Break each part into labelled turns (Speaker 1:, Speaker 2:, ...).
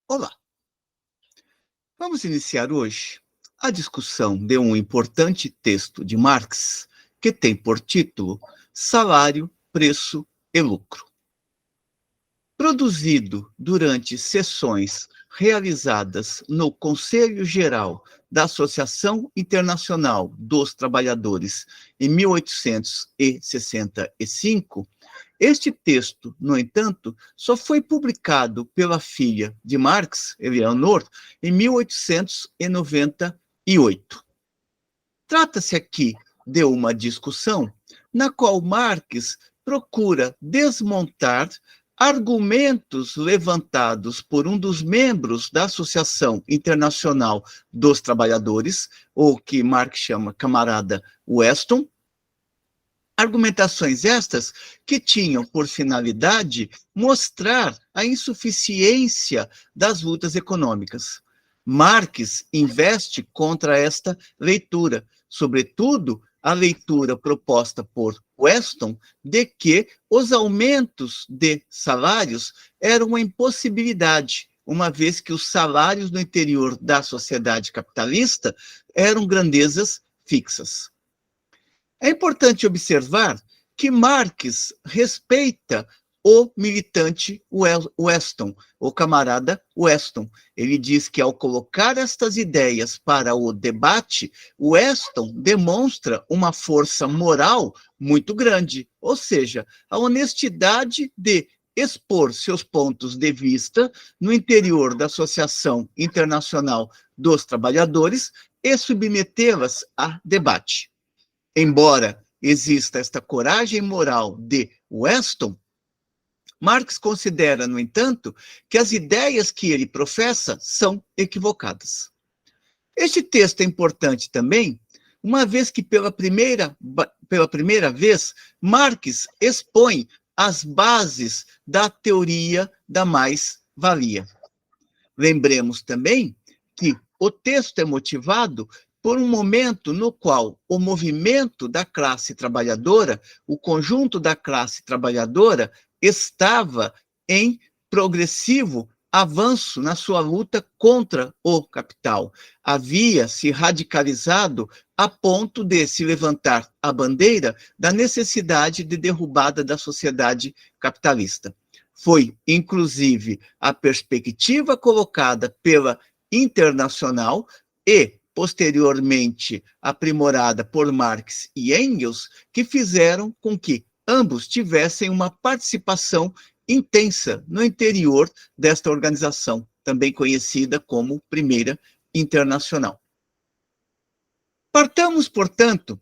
Speaker 1: Olá, vamos iniciar hoje a discussão de um importante texto de Marx que tem por título Salário, Preço e Lucro. Produzido durante sessões realizadas no Conselho Geral da Associação Internacional dos Trabalhadores em 1865, este texto, no entanto, só foi publicado pela filha de Marx, Eleanor, em 1898. Trata-se aqui de uma discussão na qual Marx procura desmontar argumentos levantados por um dos membros da Associação Internacional dos Trabalhadores, ou que Marx chama camarada Weston. Argumentações estas que tinham por finalidade mostrar a insuficiência das lutas econômicas. Marx investe contra esta leitura, sobretudo a leitura proposta por Weston de que os aumentos de salários eram uma impossibilidade, uma vez que os salários no interior da sociedade capitalista eram grandezas fixas. É importante observar que Marx respeita o militante Weston, o camarada Weston. Ele diz que, ao colocar estas ideias para o debate, Weston demonstra uma força moral muito grande, ou seja, a honestidade de expor seus pontos de vista no interior da Associação Internacional dos Trabalhadores e submetê-las a debate. Embora exista esta coragem moral de Weston, Marx considera, no entanto, que as ideias que ele professa são equivocadas. Este texto é importante também, uma vez que pela primeira vez Marx expõe as bases da teoria da mais-valia. Lembremos também que o texto é motivado por um momento no qual o movimento da classe trabalhadora, o conjunto da classe trabalhadora, estava em progressivo avanço na sua luta contra o capital. Havia se radicalizado a ponto de se levantar a bandeira da necessidade de derrubada da sociedade capitalista. Foi, inclusive, a perspectiva colocada pela Internacional e posteriormente aprimorada por Marx e Engels, que fizeram com que ambos tivessem uma participação intensa no interior desta organização, também conhecida como Primeira Internacional. Partamos, portanto,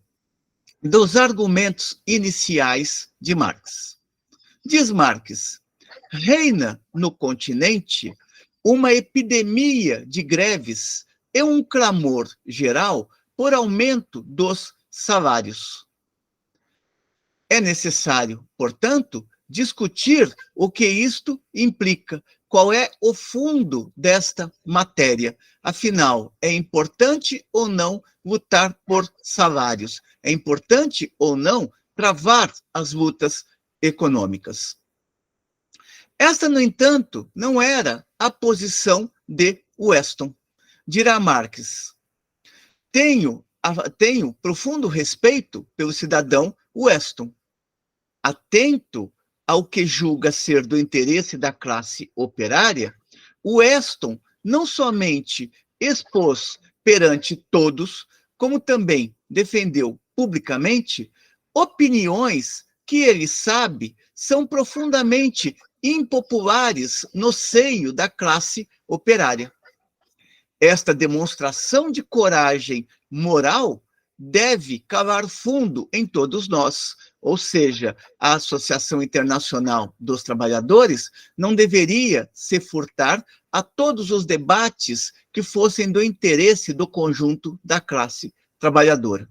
Speaker 1: dos argumentos iniciais de Marx. Diz Marx: reina no continente uma epidemia de greves e um clamor geral por aumento dos salários. É necessário, portanto, discutir o que isto implica, qual é o fundo desta matéria. Afinal, é importante ou não lutar por salários? É importante ou não travar as lutas econômicas? Esta, no entanto, não era a posição de Weston. Dirá Marx: tenho profundo respeito pelo cidadão Weston, atento ao que julga ser do interesse da classe operária. Weston não somente expôs perante todos, como também defendeu publicamente opiniões que ele sabe são profundamente impopulares no seio da classe operária. Esta demonstração de coragem moral deve cavar fundo em todos nós, ou seja, a Associação Internacional dos Trabalhadores não deveria se furtar a todos os debates que fossem do interesse do conjunto da classe trabalhadora.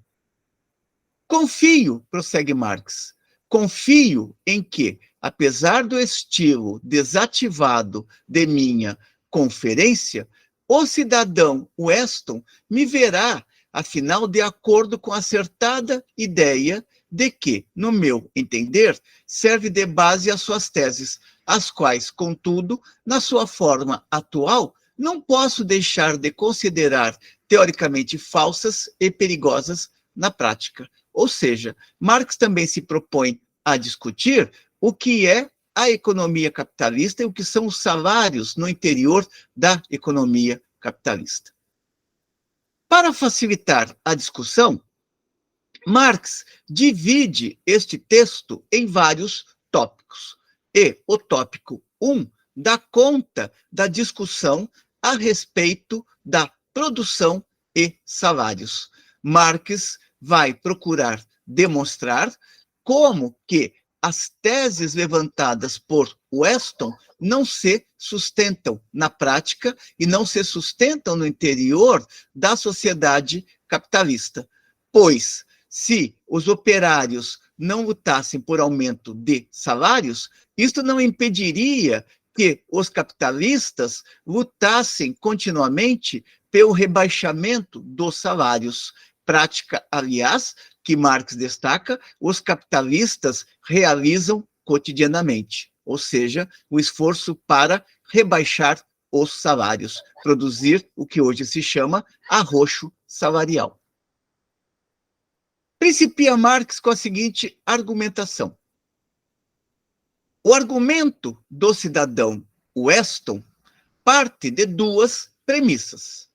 Speaker 1: Confio, prossegue Marx, confio em que, apesar do estilo desativado de minha conferência, o cidadão Weston me verá, afinal, de acordo com a acertada ideia de que, no meu entender, serve de base às suas teses. as quais, contudo, na sua forma atual, não posso deixar de considerar teoricamente falsas e perigosas na prática. Ou seja, Marx também se propõe a discutir o que é a economia capitalista e o que são os salários no interior da economia capitalista. Para facilitar a discussão, Marx divide este texto em vários tópicos. E o tópico 1 dá conta da discussão a respeito da produção e salários. Marx vai procurar demonstrar como que as teses levantadas por Weston não se sustentam na prática e não se sustentam no interior da sociedade capitalista. Pois, se os operários não lutassem por aumento de salários, isto não impediria que os capitalistas lutassem continuamente pelo rebaixamento dos salários. Prática, aliás, que Marx destaca, os capitalistas realizam cotidianamente, ou seja, o esforço para rebaixar os salários, produzir o que hoje se chama arroxo salarial. Principia Marx com a seguinte argumentação. O argumento do cidadão Weston parte de duas premissas.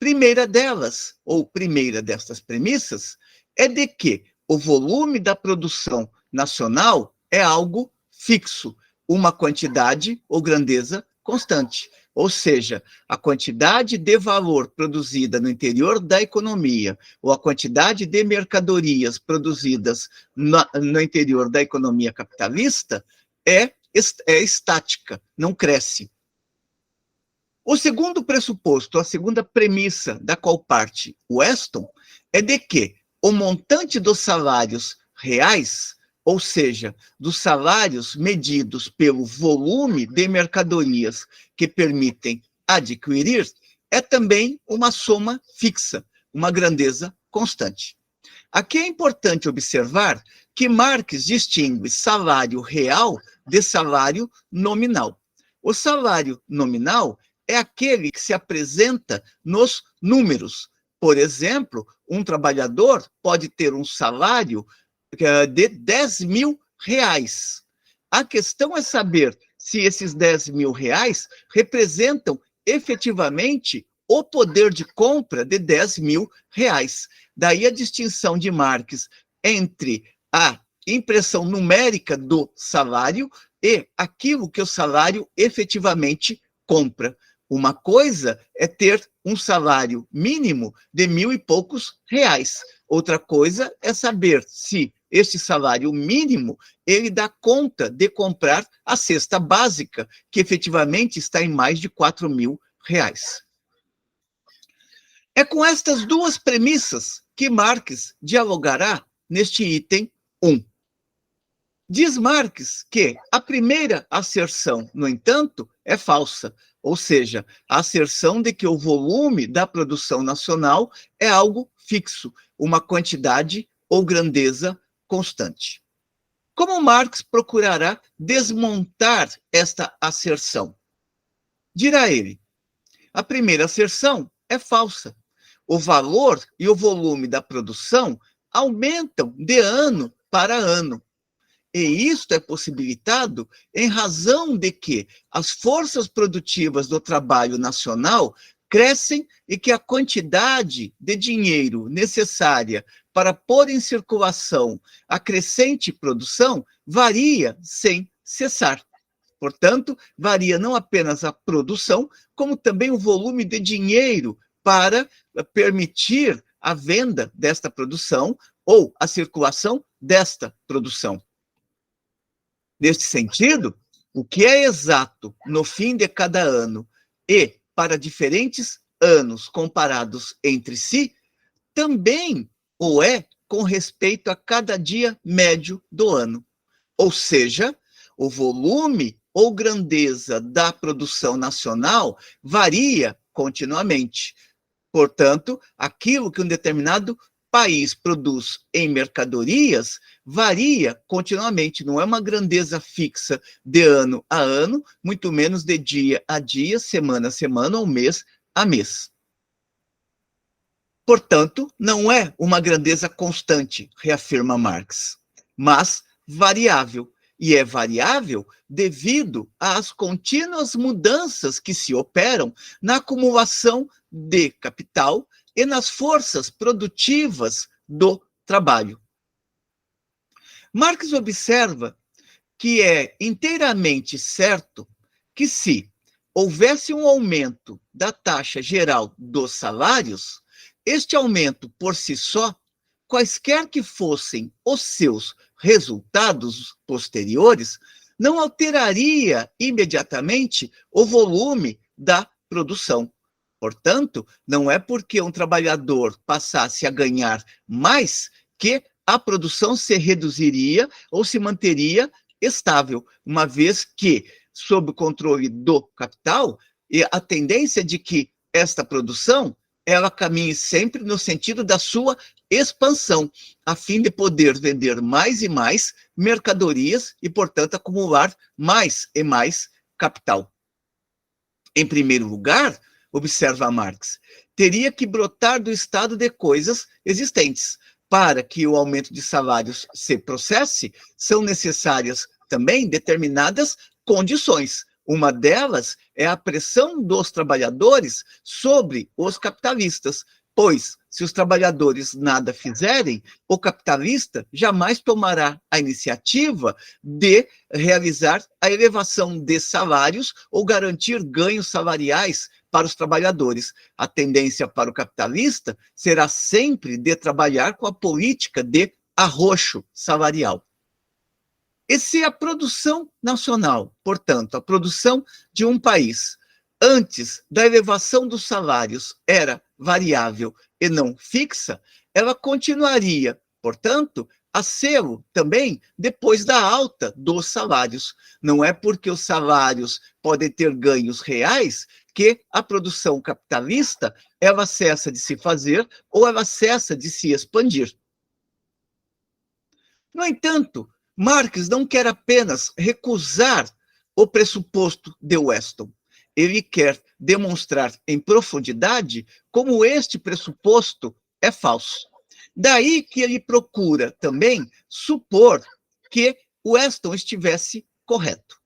Speaker 1: Primeira delas, ou primeira destas premissas, é de que o volume da produção nacional é algo fixo, uma quantidade ou grandeza constante. Ou seja, a quantidade de valor produzida no interior da economia, ou a quantidade de mercadorias produzidas no interior da economia capitalista é estática, não cresce. O segundo pressuposto, a segunda premissa da qual parte Weston, é de que o montante dos salários reais, ou seja, dos salários medidos pelo volume de mercadorias que permitem adquirir, é também uma soma fixa, uma grandeza constante. Aqui é importante observar que Marx distingue salário real de salário nominal. O salário nominal é aquele que se apresenta nos números. Por exemplo, um trabalhador pode ter um salário de 10 mil reais. A questão é saber se esses 10 mil reais representam efetivamente o poder de compra de 10 mil reais. Daí a distinção de Marx entre a impressão numérica do salário e aquilo que o salário efetivamente compra. Uma coisa é ter um salário mínimo de 1.000 e poucos reais. Outra coisa é saber se este salário mínimo ele dá conta de comprar a cesta básica, que efetivamente está em mais de 4 mil reais. É com estas duas premissas que Marx dialogará neste item 1. Diz Marx que a primeira asserção, no entanto, é falsa, ou seja, a asserção de que o volume da produção nacional é algo fixo, uma quantidade ou grandeza constante. Como Marx procurará desmontar esta asserção? Dirá ele, a primeira asserção é falsa. O valor e o volume da produção aumentam de ano para ano. E isto é possibilitado em razão de que as forças produtivas do trabalho nacional crescem e que a quantidade de dinheiro necessária para pôr em circulação a crescente produção varia sem cessar. Portanto, varia não apenas a produção, como também o volume de dinheiro para permitir a venda desta produção ou a circulação desta produção. Neste sentido, o que é exato no fim de cada ano e para diferentes anos comparados entre si, também o é com respeito a cada dia médio do ano. Ou seja, o volume ou grandeza da produção nacional varia continuamente. Portanto, aquilo que um determinado país produz em mercadorias varia continuamente, não é uma grandeza fixa de ano a ano, muito menos de dia a dia, semana a semana ou mês a mês. Portanto, não é uma grandeza constante, reafirma Marx, mas variável. E é variável devido às contínuas mudanças que se operam na acumulação de capital e nas forças produtivas do trabalho. Marx observa que é inteiramente certo que se houvesse um aumento da taxa geral dos salários, este aumento por si só, quaisquer que fossem os seus resultados posteriores, não alteraria imediatamente o volume da produção. Portanto, não é porque um trabalhador passasse a ganhar mais que a produção se reduziria ou se manteria estável, uma vez que, sob o controle do capital, a tendência de que esta produção ela caminhe sempre no sentido da sua expansão, a fim de poder vender mais e mais mercadorias e, portanto, acumular mais e mais capital. Em primeiro lugar, observa Marx, teria que brotar do estado de coisas existentes. Para que o aumento de salários se processe, são necessárias também determinadas condições. Uma delas é a pressão dos trabalhadores sobre os capitalistas, pois, se os trabalhadores nada fizerem, o capitalista jamais tomará a iniciativa de realizar a elevação de salários ou garantir ganhos salariais para os trabalhadores. A tendência para o capitalista será sempre de trabalhar com a política de arroxo salarial. E se a produção nacional, portanto, a produção de um país, antes da elevação dos salários era variável e não fixa, ela continuaria, portanto, a ser também depois da alta dos salários. Não é porque os salários podem ter ganhos reais que a produção capitalista ela cessa de se fazer ou ela cessa de se expandir. No entanto, Marx não quer apenas recusar o pressuposto de Weston. Ele quer demonstrar em profundidade como este pressuposto é falso. Daí que ele procura também supor que Weston estivesse correto.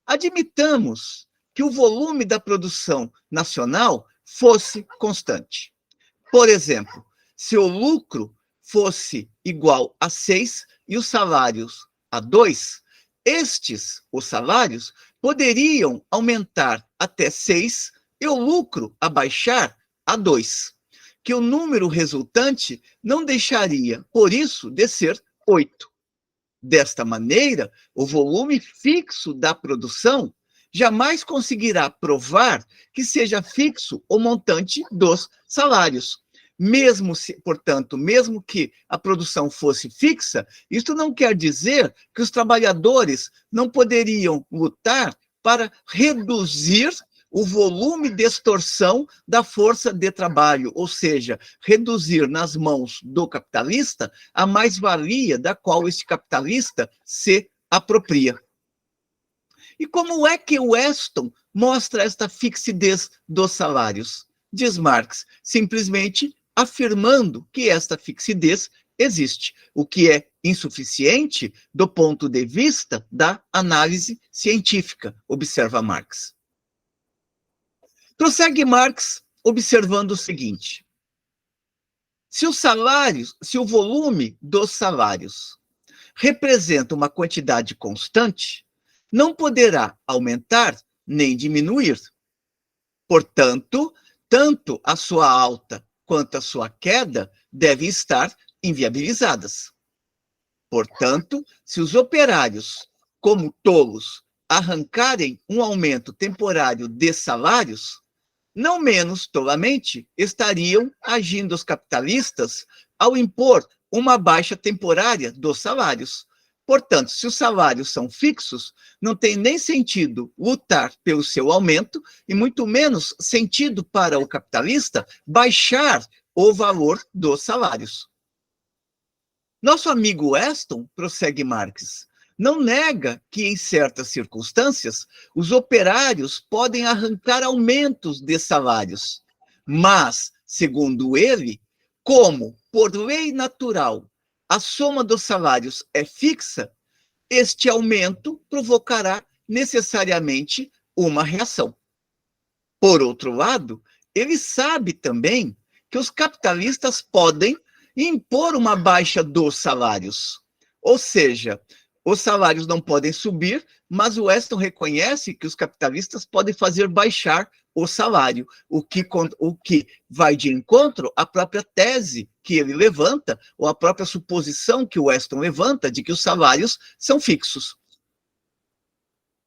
Speaker 1: Admitamos que o volume da produção nacional fosse constante. Por exemplo, se o lucro fosse igual a 6 e os salários a 2, os salários, poderiam aumentar até 6 e o lucro abaixar a 2, que o número resultante não deixaria, por isso, de ser 8. Desta maneira, o volume fixo da produção jamais conseguirá provar que seja fixo o montante dos salários. Portanto, mesmo que a produção fosse fixa, isso não quer dizer que os trabalhadores não poderiam lutar para reduzir o volume de extorsão da força de trabalho, ou seja, reduzir nas mãos do capitalista a mais-valia da qual este capitalista se apropria. E como é que Weston mostra esta fixidez dos salários? Diz Marx, simplesmente afirmando que esta fixidez existe, o que é insuficiente do ponto de vista da análise científica, observa Marx. Prossegue Marx observando o seguinte: se o volume dos salários representa uma quantidade constante, não poderá aumentar nem diminuir. Portanto, tanto a sua alta quanto a sua queda devem estar inviabilizadas. Portanto, se os operários, como tolos, arrancarem um aumento temporário de salários, não menos tolamente estariam agindo os capitalistas ao impor uma baixa temporária dos salários. Portanto, se os salários são fixos, não tem nem sentido lutar pelo seu aumento e muito menos sentido para o capitalista baixar o valor dos salários. Nosso amigo Weston, prossegue Marx, não nega que, em certas circunstâncias, os operários podem arrancar aumentos de salários, mas, segundo ele, como, por lei natural, a soma dos salários é fixa, este aumento provocará necessariamente uma reação. Por outro lado, ele sabe também que os capitalistas podem impor uma baixa dos salários. Ou seja, os salários não podem subir, mas o Weston reconhece que os capitalistas podem fazer baixar o salário, o que vai de encontro à própria tese que ele levanta, ou à própria suposição que o Weston levanta de que os salários são fixos.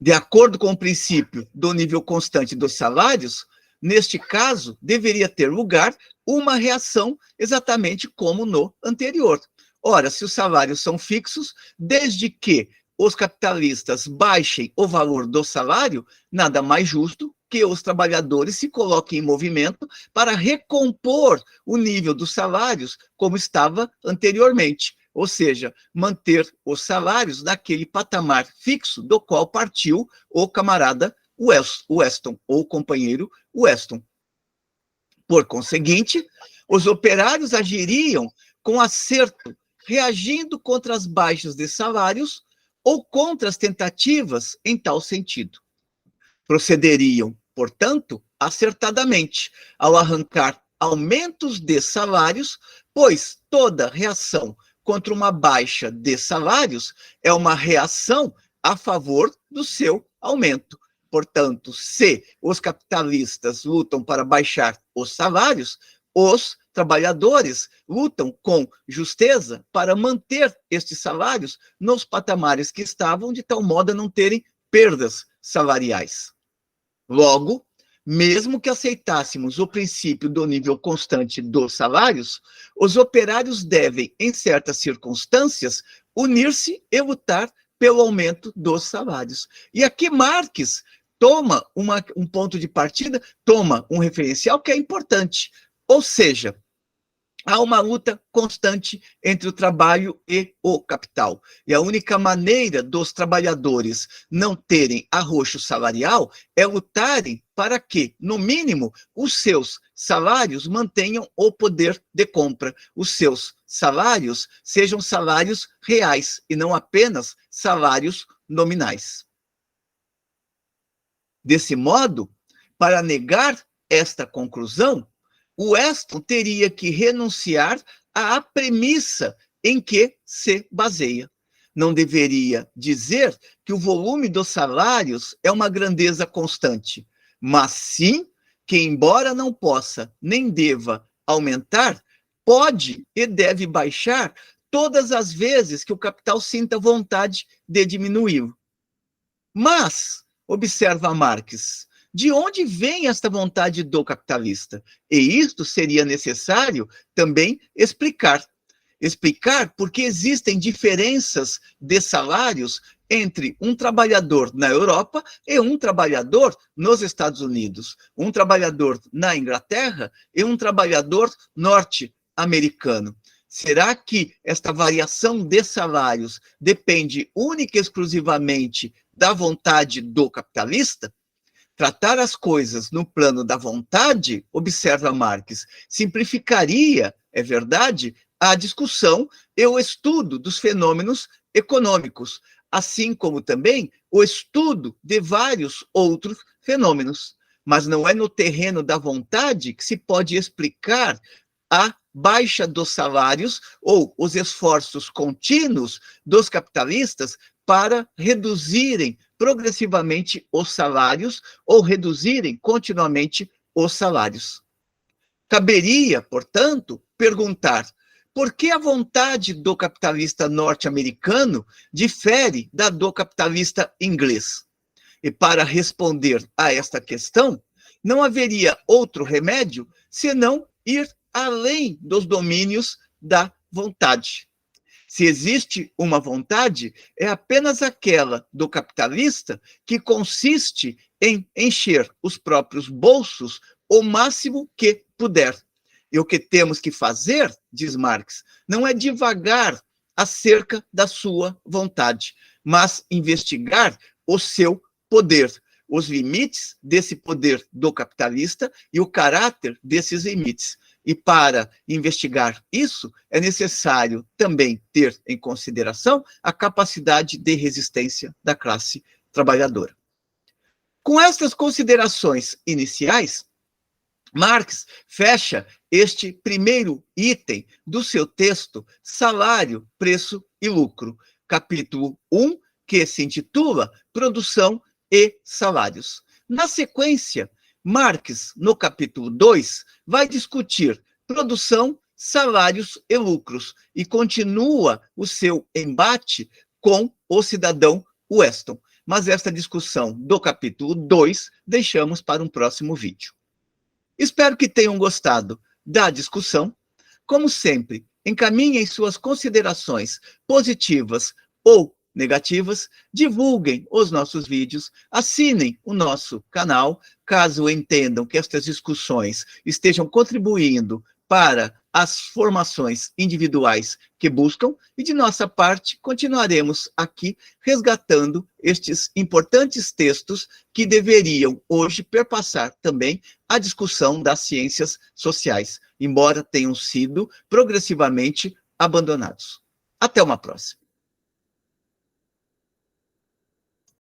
Speaker 1: De acordo com o princípio do nível constante dos salários, neste caso, deveria ter lugar uma reação exatamente como no anterior. Ora, se os salários são fixos, desde que os capitalistas baixem o valor do salário, nada mais justo que os trabalhadores se coloquem em movimento para recompor o nível dos salários como estava anteriormente, ou seja, manter os salários naquele patamar fixo do qual partiu o camarada Weston, ou o companheiro Weston. Por conseguinte, os operários agiriam com acerto, reagindo contra as baixas de salários ou contra as tentativas em tal sentido. Procederiam, portanto, acertadamente ao arrancar aumentos de salários, pois toda reação contra uma baixa de salários é uma reação a favor do seu aumento. Portanto, se os capitalistas lutam para baixar os salários, os trabalhadores lutam com justeza para manter estes salários nos patamares que estavam, de tal modo a não terem perdas salariais. Logo, mesmo que aceitássemos o princípio do nível constante dos salários, os operários devem, em certas circunstâncias, unir-se e lutar pelo aumento dos salários. E aqui Marx toma um ponto de partida, toma um referencial que é importante. Ou seja, há uma luta constante entre o trabalho e o capital. E a única maneira dos trabalhadores não terem arroxo salarial é lutarem para que, no mínimo, os seus salários mantenham o poder de compra. Os seus salários sejam salários reais e não apenas salários nominais. Desse modo, para negar esta conclusão, o Weston teria que renunciar à premissa em que se baseia. Não deveria dizer que o volume dos salários é uma grandeza constante, mas sim que, embora não possa nem deva aumentar, pode e deve baixar todas as vezes que o capital sinta vontade de diminuí-lo. Mas, observa Marx, de onde vem esta vontade do capitalista? E isto seria necessário também explicar. Explicar porque existem diferenças de salários entre um trabalhador na Europa e um trabalhador nos Estados Unidos, um trabalhador na Inglaterra e um trabalhador norte-americano. Será que esta variação de salários depende única e exclusivamente da vontade do capitalista? Tratar as coisas no plano da vontade, observa Marx, simplificaria, é verdade, a discussão e o estudo dos fenômenos econômicos, assim como também o estudo de vários outros fenômenos. Mas não é no terreno da vontade que se pode explicar a baixa dos salários ou os esforços contínuos dos capitalistas para reduzirem progressivamente os salários ou reduzirem continuamente os salários. Caberia, portanto, perguntar por que a vontade do capitalista norte-americano difere da do capitalista inglês. E para responder a esta questão, não haveria outro remédio senão ir além dos domínios da vontade. Se existe uma vontade, é apenas aquela do capitalista que consiste em encher os próprios bolsos o máximo que puder. E o que temos que fazer, diz Marx, não é divagar acerca da sua vontade, mas investigar o seu poder, os limites desse poder do capitalista e o caráter desses limites. E para investigar isso, é necessário também ter em consideração a capacidade de resistência da classe trabalhadora. Com estas considerações iniciais, Marx fecha este primeiro item do seu texto, Salário, Preço e Lucro, capítulo 1, que se intitula Produção e Salários. Na sequência, Marx, no capítulo 2, vai discutir produção, salários e lucros e continua o seu embate com o cidadão Weston. Mas esta discussão do capítulo 2 deixamos para um próximo vídeo. Espero que tenham gostado da discussão. Como sempre, encaminhem suas considerações positivas ou negativas, divulguem os nossos vídeos, assinem o nosso canal, caso entendam que estas discussões estejam contribuindo para as formações individuais que buscam, e de nossa parte continuaremos aqui resgatando estes importantes textos que deveriam hoje perpassar também a discussão das ciências sociais, embora tenham sido progressivamente abandonados. Até uma próxima.